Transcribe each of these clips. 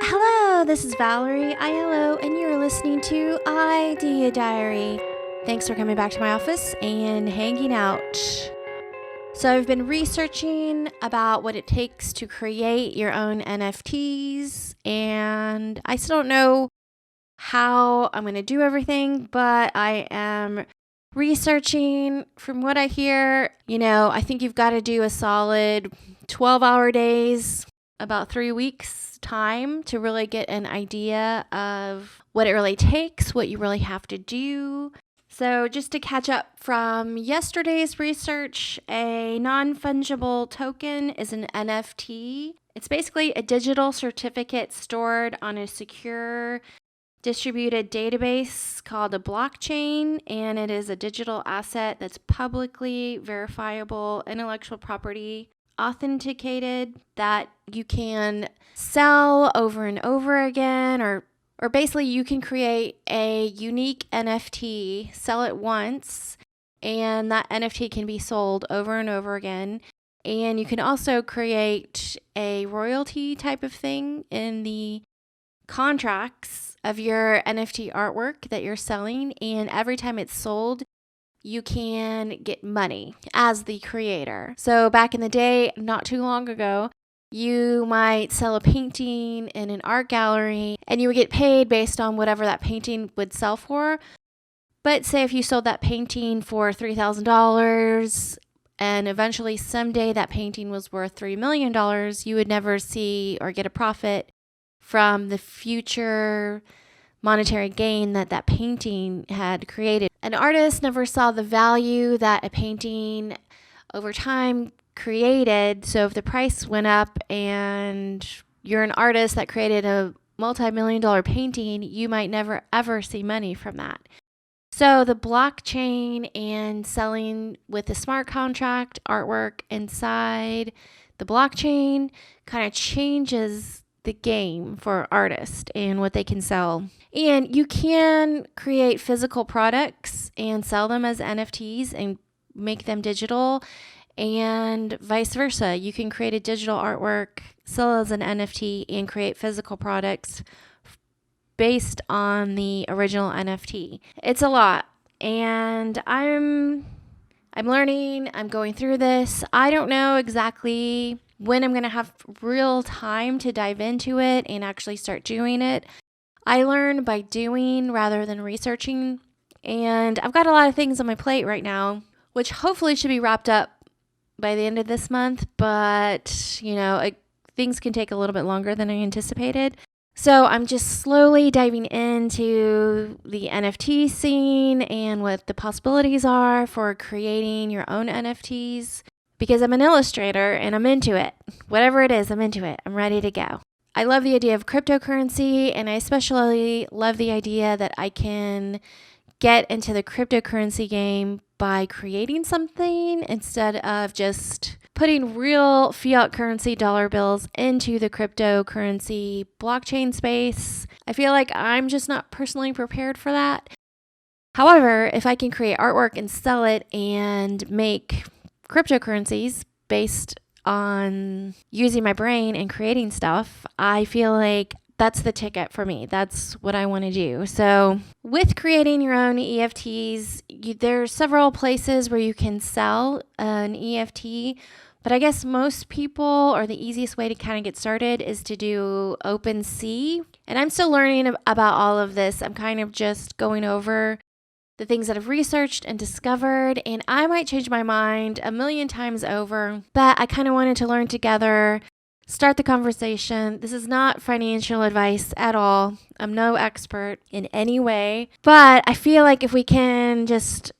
Hello, this is Valerie Aiello, and you're listening to Idea Diary. Thanks for coming back to my office and hanging out. So I've been researching about what it takes to create your own NFTs, and I still don't know how I'm going to do everything, but I am researching. From what I hear, I think you've got to do a solid 12-hour days, about 3 weeks time to really get an idea of what it really takes, what you really have to do. So just to catch up from yesterday's research, a non-fungible token is an NFT. It's basically a digital certificate stored on a secure distributed database called a blockchain, and it is a digital asset that's publicly verifiable intellectual property, authenticated, that you can sell over and over again, or basically you can create a unique NFT, sell it once, and that NFT can be sold over and over again. And you can also create a royalty type of thing in the contracts of your NFT artwork that you're selling, and every time it's sold, you can get money as the creator. So back in the day, not too long ago, you might sell a painting in an art gallery and you would get paid based on whatever that painting would sell for. But say if you sold that painting for $3,000 and eventually someday that painting was worth $3 million, you would never see or get a profit from the future monetary gain that painting had created. An artist never saw the value that a painting over time created. So if the price went up and you're an artist that created a multi-million-dollar painting, you might never ever see money from that. So the blockchain and selling with a smart contract artwork inside the blockchain kind of changes the game for artists and what they can sell. And you can create physical products and sell them as NFTs and make them digital, and vice versa. You can create a digital artwork, sell as an NFT, and create physical products based on the original NFT. It's a lot, and I'm learning. I'm going through this. I don't know exactly when I'm going to have real time to dive into it and actually start doing it. I learn by doing rather than researching, and I've got a lot of things on my plate right now, which hopefully should be wrapped up by the end of this month, but things can take a little bit longer than I anticipated. So I'm just slowly diving into the NFT scene and what the possibilities are for creating your own NFTs, because I'm an illustrator and I'm into it. Whatever it is, I'm into it. I'm ready to go. I love the idea of cryptocurrency, and I especially love the idea that I can get into the cryptocurrency game by creating something instead of just putting real fiat currency dollar bills into the cryptocurrency blockchain space. I feel like I'm just not personally prepared for that. However, if I can create artwork and sell it and make cryptocurrencies based on using my brain and creating stuff, I feel like that's the ticket for me. That's what I want to do. So with creating your own EFTs, there's several places where you can sell an EFT, but I guess most people, or the easiest way to kind of get started, is to do OpenSea. And I'm still learning about all of this. I'm kind of just going over the things that I've researched and discovered, and I might change my mind a million times over, but I kind of wanted to learn together, start the conversation. This is not financial advice at all. I'm no expert in any way, but I feel like if we can just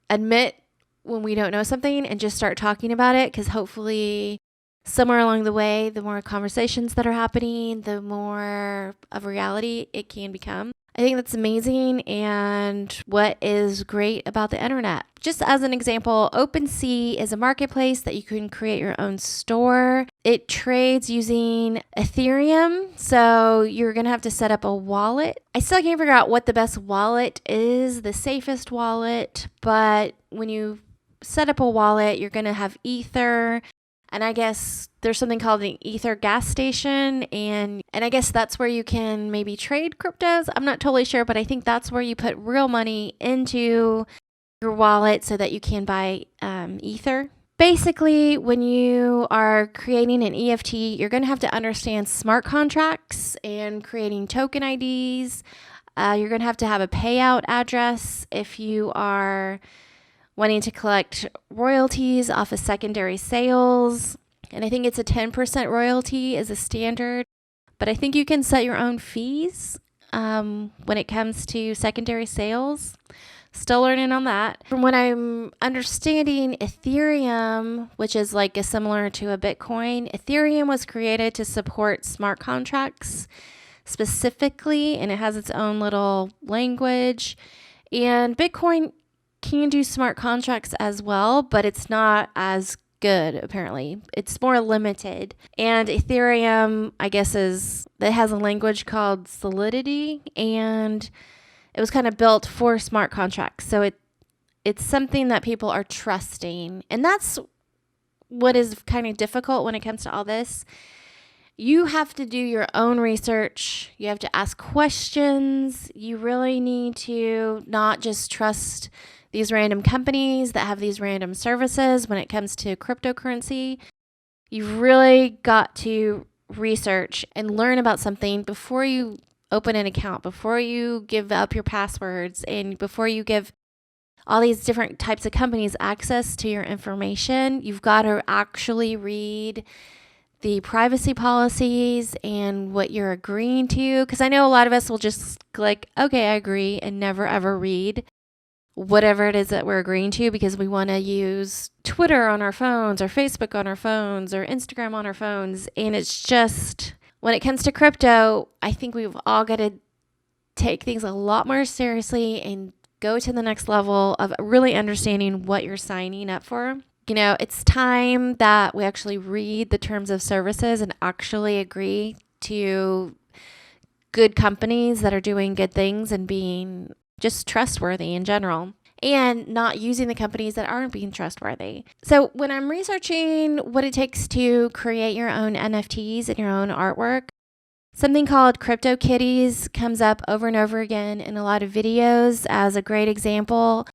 admit when we don't know something and just start talking about it, because hopefully somewhere along the way, the more conversations that are happening, the more of reality it can become. I think that's amazing, and what is great about the internet. Just as an example, OpenSea is a marketplace that you can create your own store. It trades using Ethereum, so you're going to have to set up a wallet. I still can't figure out what the best wallet is, the safest wallet, but when you set up a wallet, you're going to have Ether And I guess there's something called an Ether gas station. And I guess that's where you can maybe trade cryptos. I'm not totally sure, but I think that's where you put real money into your wallet so that you can buy Ether. Basically, when you are creating an EFT, you're going to have to understand smart contracts and creating token IDs. You're going to have a payout address if you are wanting to collect royalties off of secondary sales. And I think it's a 10% royalty as a standard. But I think you can set your own fees when it comes to secondary sales. Still learning on that. From what I'm understanding, Ethereum, which is similar to a Bitcoin, Ethereum was created to support smart contracts specifically, and it has its own little language. And Bitcoin can do smart contracts as well, but it's not as good, apparently. It's more limited. And Ethereum, I guess, it has a language called Solidity, and it was kind of built for smart contracts. So it's something that people are trusting. And that's what is kind of difficult when it comes to all this. You have to do your own research. You have to ask questions. You really need to not just trust these random companies that have these random services when it comes to cryptocurrency. You've really got to research and learn about something before you open an account, before you give up your passwords, and before you give all these different types of companies access to your information. You've got to actually read the privacy policies and what you're agreeing to. Because I know a lot of us will just click, okay, I agree, and never ever read whatever it is that we're agreeing to because we want to use Twitter on our phones or Facebook on our phones or Instagram on our phones. And it's just, when it comes to crypto, I think we've all got to take things a lot more seriously and go to the next level of really understanding what you're signing up for. You know, it's time that we actually read the terms of services and actually agree to good companies that are doing good things and being just trustworthy in general, and not using the companies that aren't being trustworthy. So when I'm researching what it takes to create your own NFTs and your own artwork, something called CryptoKitties comes up over and over again in a lot of videos as a great example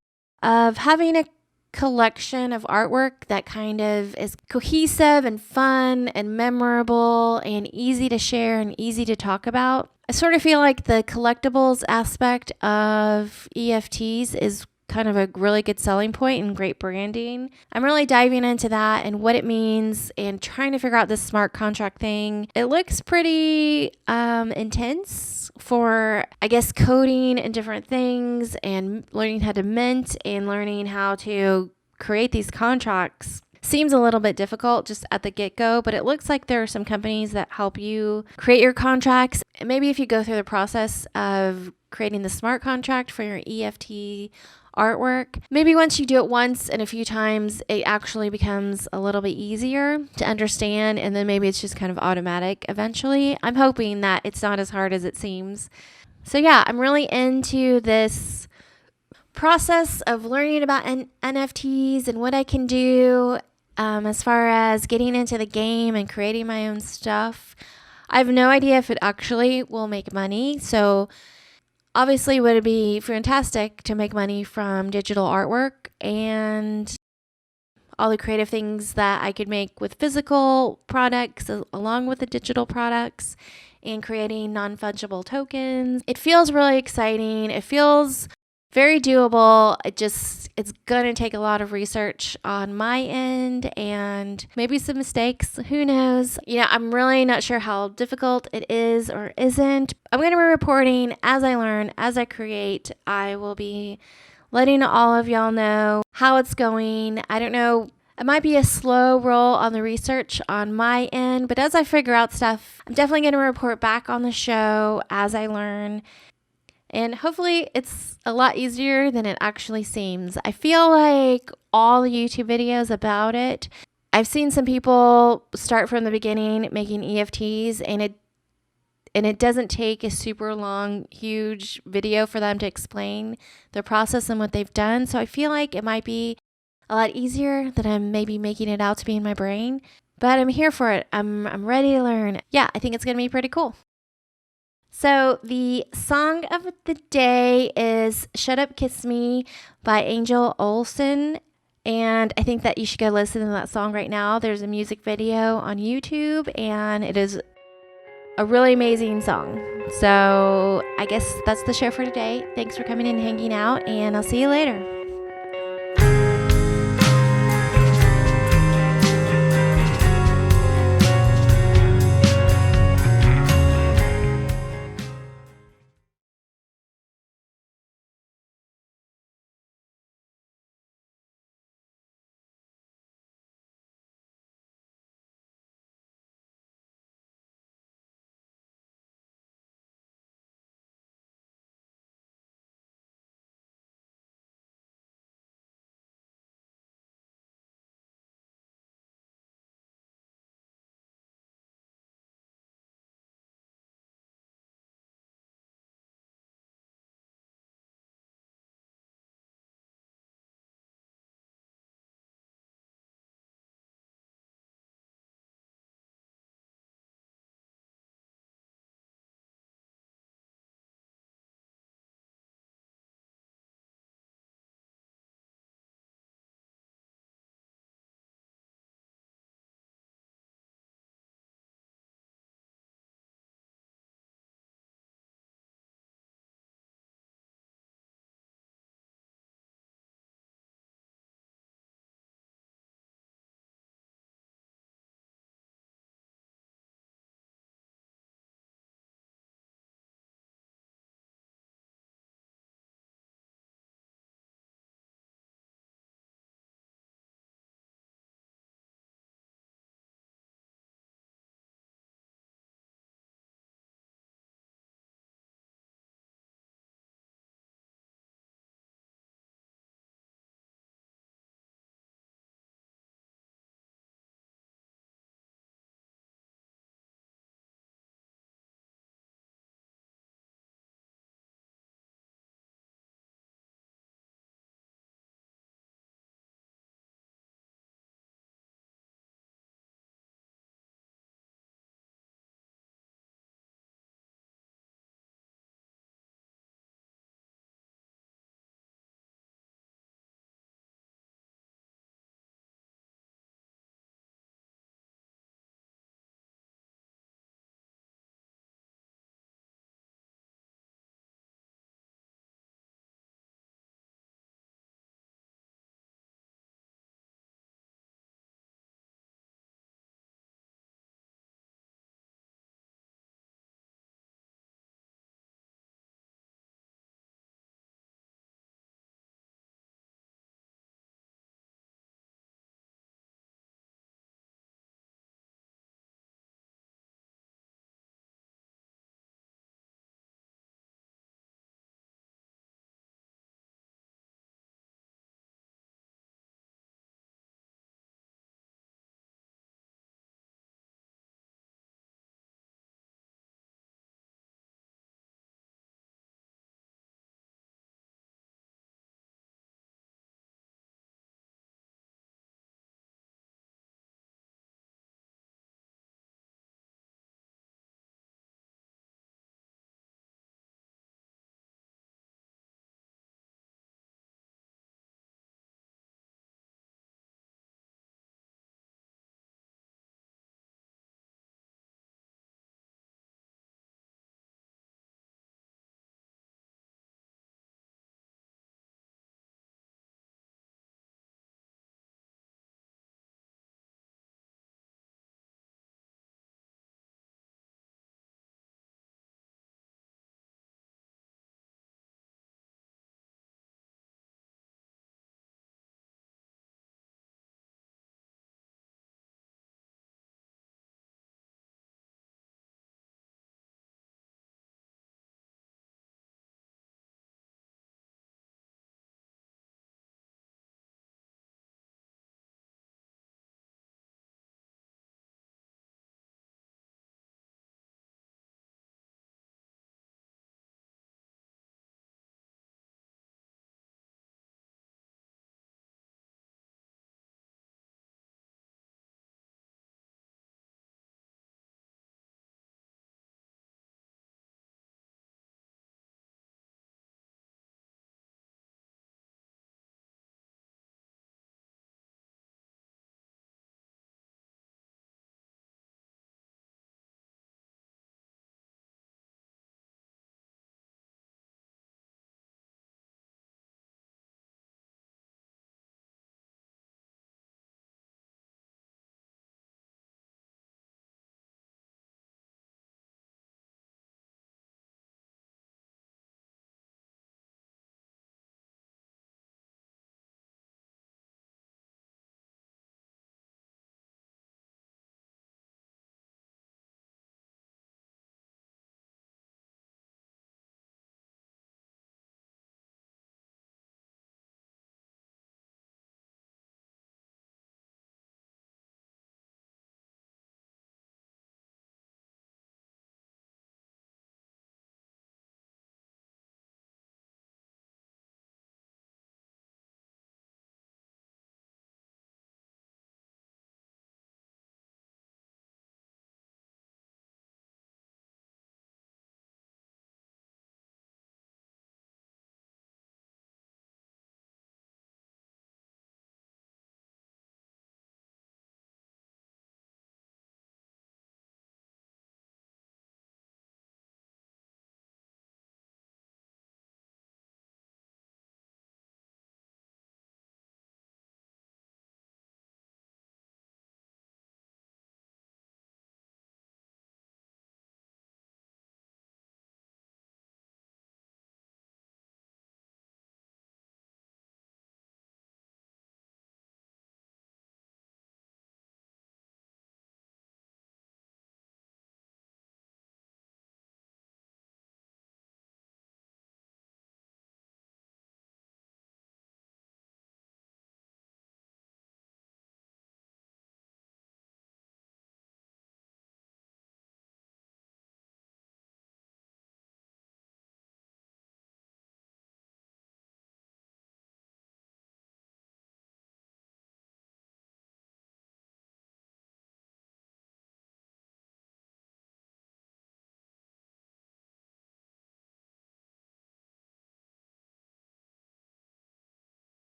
of having a collection of artwork that kind of is cohesive and fun and memorable and easy to share and easy to talk about. I sort of feel like the collectibles aspect of EFTs is kind of a really good selling point and great branding. I'm really diving into that and what it means and trying to figure out this smart contract thing. It looks pretty intense for, I guess, coding and different things and learning how to mint and learning how to create these contracts. Seems a little bit difficult just at the get-go, but it looks like there are some companies that help you create your contracts. And maybe if you go through the process of creating the smart contract for your EFT artwork, maybe once you do it once and a few times, it actually becomes a little bit easier to understand, and then maybe it's just kind of automatic eventually. I'm hoping that it's not as hard as it seems. So yeah, I'm really into this process of learning about NFTs and what I can do as far as getting into the game and creating my own stuff. I have no idea if it actually will make money. So obviously, would it be fantastic to make money from digital artwork and all the creative things that I could make with physical products along with the digital products and creating non-fungible tokens. It feels really exciting. It feels very doable. It's going to take a lot of research on my end and maybe some mistakes. Who knows? You know, I'm really not sure how difficult it is or isn't. I'm going to be reporting as I learn, as I create. I will be letting all of y'all know how it's going. I don't know. It might be a slow roll on the research on my end, but as I figure out stuff, I'm definitely going to report back on the show as I learn. And hopefully it's a lot easier than it actually seems. I feel like all the YouTube videos about it, I've seen some people start from the beginning making EFTs, and it doesn't take a super long, huge video for them to explain their process and what they've done. So I feel like it might be a lot easier than I'm maybe making it out to be in my brain. but I'm here for it. I'm ready to learn. Yeah, I think it's going to be pretty cool. So the song of the day is Shut Up Kiss Me by Angel Olsen. And I think that you should go listen to that song right now. There's a music video on YouTube, and it is a really amazing song. So I guess that's the show for today. Thanks for coming in and hanging out, and I'll see you later.